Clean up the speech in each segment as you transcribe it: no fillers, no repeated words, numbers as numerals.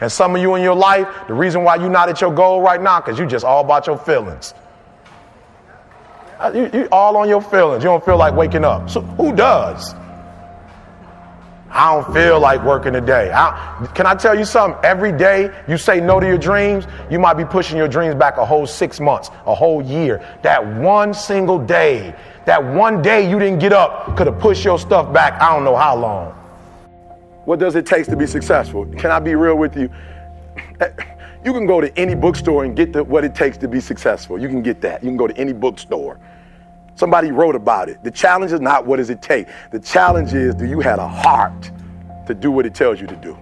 And some of you in your life, the reason why you're not at your goal right now, because you just all about your feelings. You all on your feelings. You don't feel like waking up. So who does? I don't feel like working today. Can I tell you something? Every day you say no to your dreams, you might be pushing your dreams back a whole 6 months, a whole year. That one single day, that one day you didn't get up could have pushed your stuff back I don't know how long. What does it take to be successful? Can I be real with you? You can go to any bookstore and get what it takes to be successful. You can get that. You can go to any bookstore. Somebody wrote about it. The challenge is not what does it take. The challenge is, do you have a heart to do what it tells you to do?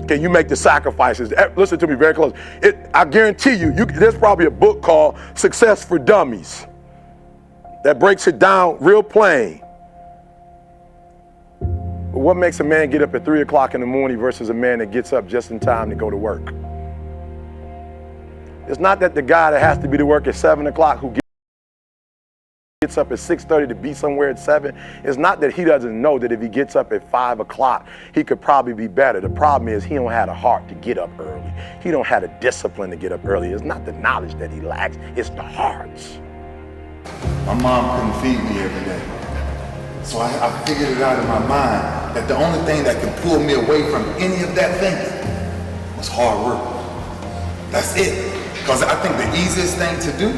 Can you make the sacrifices? Listen to me very close. I guarantee you, there's probably a book called Success for Dummies that breaks it down real plain. But what makes a man get up at 3 o'clock in the morning versus a man that gets up just in time to go to work? It's not that the guy that has to be to work at 7 o'clock who gets up at 6:30 to be somewhere at 7. It's not that he doesn't know that if he gets up at 5 o'clock, he could probably be better. The problem is he don't have the heart to get up early. He don't have the discipline to get up early. It's not the knowledge that he lacks, it's the hearts. My mom couldn't feed me every day. So I figured it out in my mind that the only thing that could pull me away from any of that thinking was hard work. That's it. Because I think the easiest thing to do,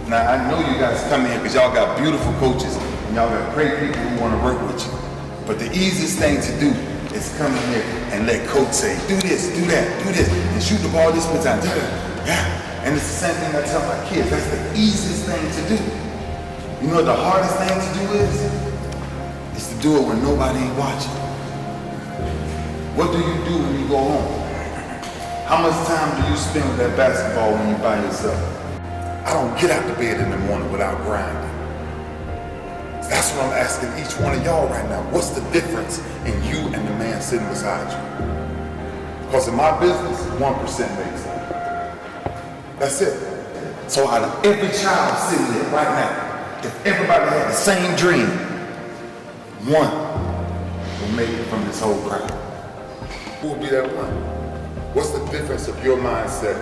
now I know you guys come in here because y'all got beautiful coaches and y'all got great people who want to work with you. But the easiest thing to do is come in here and let coach say, do this, do that, do this, and shoot the ball this many times. Yeah. And it's the same thing I tell my kids. That's the easiest thing to do. You know what the hardest thing to do is? It's to do it when nobody ain't watching. What do you do when you go home? How much time do you spend with that basketball when you're by yourself? I don't get out of bed in the morning without grinding. That's what I'm asking each one of y'all right now. What's the difference in you and the man sitting beside you? Because in my business, 1% makes it. That's it. So out of every child sitting there right now, if everybody had the same dream, one will make it from this whole crowd. Who will be that one? What's the difference of your mindset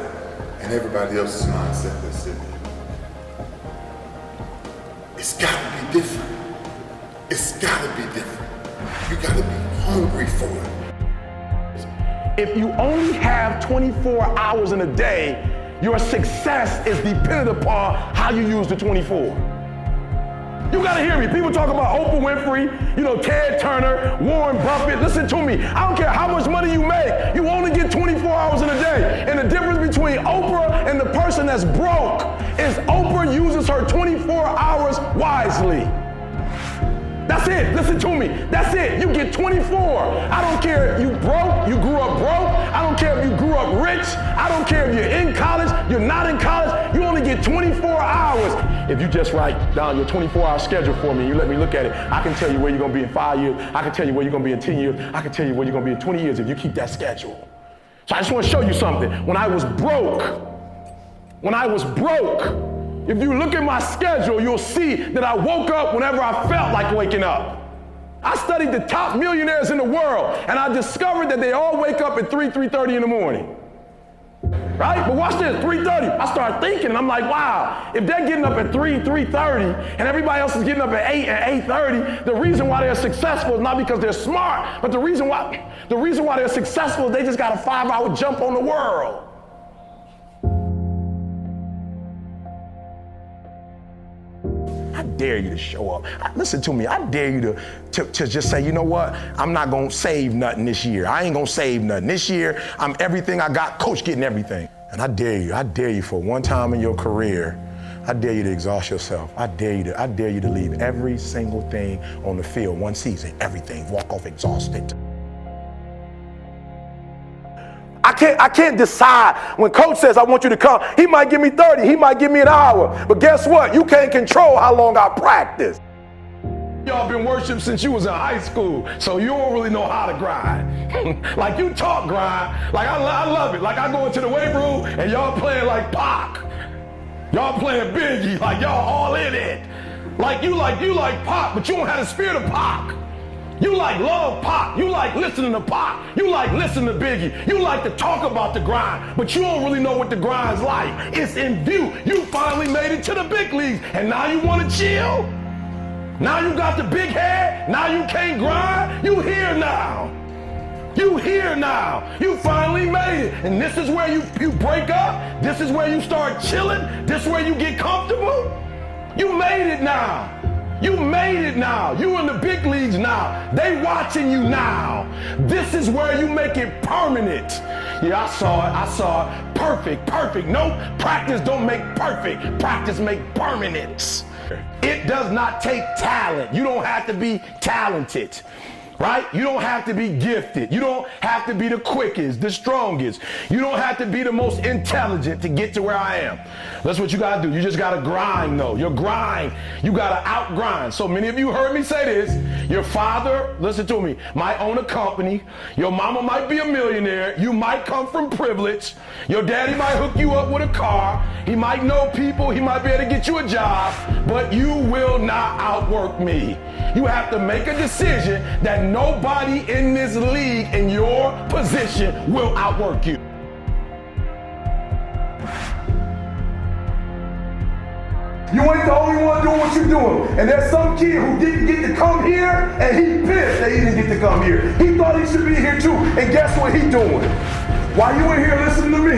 and everybody else's mindset that's sitting here? It's gotta be different. It's gotta be different. You gotta be hungry for it. If you only have 24 hours in a day, your success is dependent upon how you use the 24. You gotta hear me. People talk about Oprah Winfrey, Ted Turner, Warren Buffett. Listen to me. I don't care how much money you make. You only get 24 hours in a day. And the difference between Oprah and the person that's broke is Oprah uses her 24 hours wisely. That's it. Listen to me. That's it. You get 24. I don't care if you broke, you grew up broke. I don't care if you grew up rich. I don't care if you're in college, you're not in college. You only get 24 hours. If you just write down your 24-hour schedule for me and you let me look at it, I can tell you where you're going to be in 5 years. I can tell you where you're going to be in 10 years. I can tell you where you're going to be in 20 years if you keep that schedule. So I just want to show you something. When I was broke, if you look at my schedule, you'll see that I woke up whenever I felt like waking up. I studied the top millionaires in the world, and I discovered that they all wake up at 3:30 in the morning. Right? But watch this, 3:30. I started thinking, and I'm like, wow, if they're getting up at 3:30, and everybody else is getting up at 8 and 8:30, the reason why they're successful is not because they're smart, but the reason why they're successful is they just got a 5-hour jump on the world. I dare you to show up. Listen to me. I dare you to just say, you know what? I'm not going to save nothing this year. I ain't going to save nothing. This year, I'm everything I got. Coach getting everything. And I dare you for one time in your career, I dare you to exhaust yourself. I dare you to leave every single thing on the field, one season, everything, walk off exhausted. I can't decide. When coach says I want you to come, he might give me 30, he might give me an hour. But guess what? You can't control how long I practice. Y'all been worship since you was in high school, so you don't really know how to grind. Like you talk grind, like I love it. Like I go into the weight room and y'all playing like Pac. Y'all playing Biggie, like y'all all in it. Like you like Pac, but you don't have the spirit of Pac. You like love Pop. You like listening to Pop. You like listening to Biggie. You like to talk about the grind, but you don't really know what the grind's like. It's in view. You finally made it to the big leagues, and now you want to chill? Now you got the big head? Now you can't grind? You here now. You here now. You finally made it. And this is where you break up? This is where you start chilling? This is where you get comfortable? You made it now. You made it now. You in the big leagues now. They watching you now. This is where you make it permanent. Yeah, I saw it. Perfect. Nope, practice don't make perfect. Practice make permanent. It does not take talent. You don't have to be talented. Right? You don't have to be gifted. You don't have to be the quickest, the strongest. You don't have to be the most intelligent to get to where I am. That's what you got to do. You just got to grind, though. Your grind, you got to out-grind. So many of you heard me say this. Your father, listen to me, might own a company. Your mama might be a millionaire. You might come from privilege. Your daddy might hook you up with a car. He might know people. He might be able to get you a job. But you will not outwork me. You have to make a decision that nobody in this league in your position will outwork you. You ain't the only one doing what you're doing. And there's some kid who didn't get to come here, and he pissed that he didn't get to come here. He thought he should be here too. And guess what he doing? While you in here listening to me.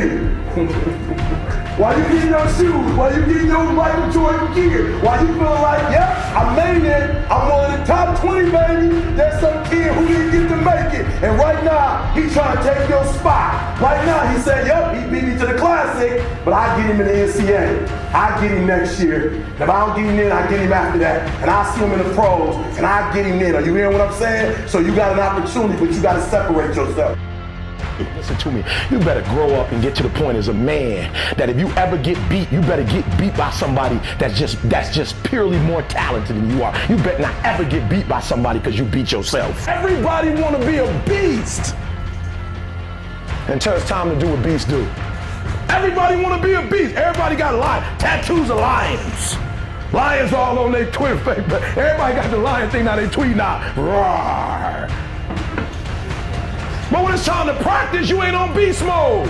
While you getting your shoes, while you getting your Michael Jordan gear, while you feeling like, yep, I made it, I'm one of the top 20, baby. There's some kid who didn't get to make it. And right now, he's trying to take your spot. Right now, he said, yep, he beat me to the Classic, but I get him in the NCAA. I get him next year. If I don't get him in, I get him after that. And I see him in the pros, and I get him in. Are you hearing what I'm saying? So you got an opportunity, but you got to separate yourself. Listen to me. You better grow up and get to the point as a man that if you ever get beat, you better get beat by somebody that's just purely more talented than you are. You better not ever get beat by somebody because you beat yourself. Everybody want to be a beast until it's time to do what beasts do. Everybody want to be a beast. Everybody got a lion. Tattoos of lions. Lions all on their Twitter face, but everybody got the lion thing now. They tweet now. Roar. But when it's time to practice, you ain't on beast mode.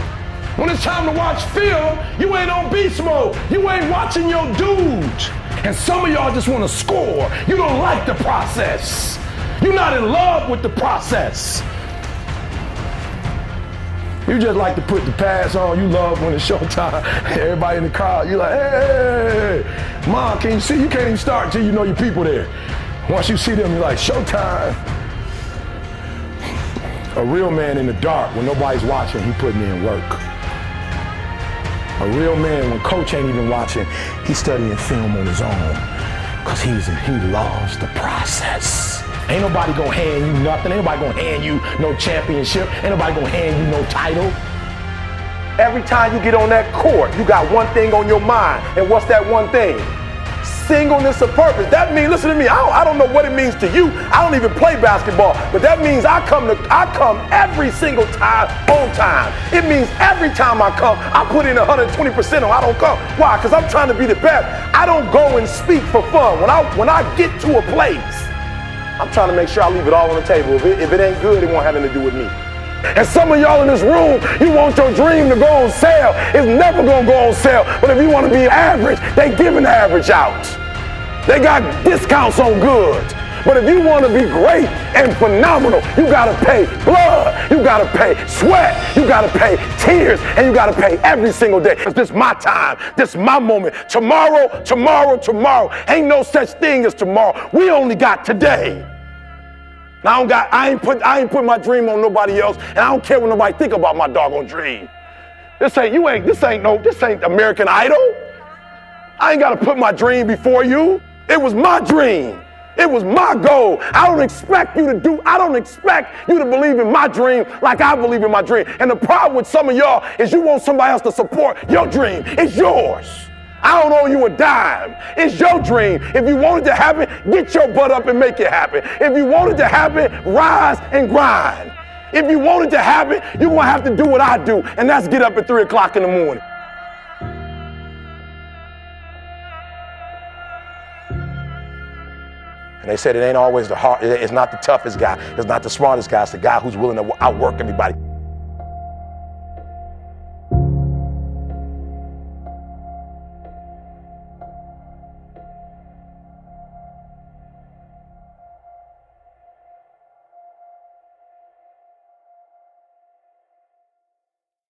When it's time to watch film, you ain't on beast mode. You ain't watching your dudes. And some of y'all just want to score. You don't like the process. You're not in love with the process. You just like to put the pads on. You love when it's showtime. Everybody in the crowd, you're like, hey, Mom, can you see? You can't even start until you know your people there. Once you see them, you're like, showtime. A real man in the dark, when nobody's watching, he putting in work. A real man, when coach ain't even watching, he's studying film on his own. Because he loves the process. Ain't nobody gonna hand you nothing. Ain't nobody gonna hand you no championship. Ain't nobody gonna hand you no title. Every time you get on that court, you got one thing on your mind. And what's that one thing? Singleness of purpose. That means, listen to me, I don't know what it means to you. I don't even play basketball, but that means I come every single time on time. It means every time I come, I put in 120% or I don't come. Why? Because I'm trying to be the best. I don't go and speak for fun. When I get to a place, I'm trying to make sure I leave it all on the table. If it ain't good, it won't have anything to do with me. And some of y'all in this room, you want your dream to go on sale. It's never gonna go on sale. But if you want to be average, they giving the average out. They got discounts on goods. But if you want to be great and phenomenal, you gotta pay blood, you gotta pay sweat, you gotta pay tears, and you gotta pay every single day. This is my time, this is my moment. Tomorrow. Ain't no such thing as tomorrow. We only got today. Now I ain't put my dream on nobody else, and I don't care what nobody think about my doggone dream. This ain't American Idol. I ain't gotta put my dream before you. It was my dream. It was my goal. I don't expect you to believe in my dream like I believe in my dream. And the problem with some of y'all is you want somebody else to support your dream. It's yours. I don't owe you a dime. It's your dream. If you want it to happen, get your butt up and make it happen. If you want it to happen, rise and grind. If you want it to happen, you're going to have to do what I do, and that's get up at 3 o'clock in the morning. And And they said it ain't always it's not the toughest guy, it's not the smartest guy, it's the guy who's willing to outwork everybody.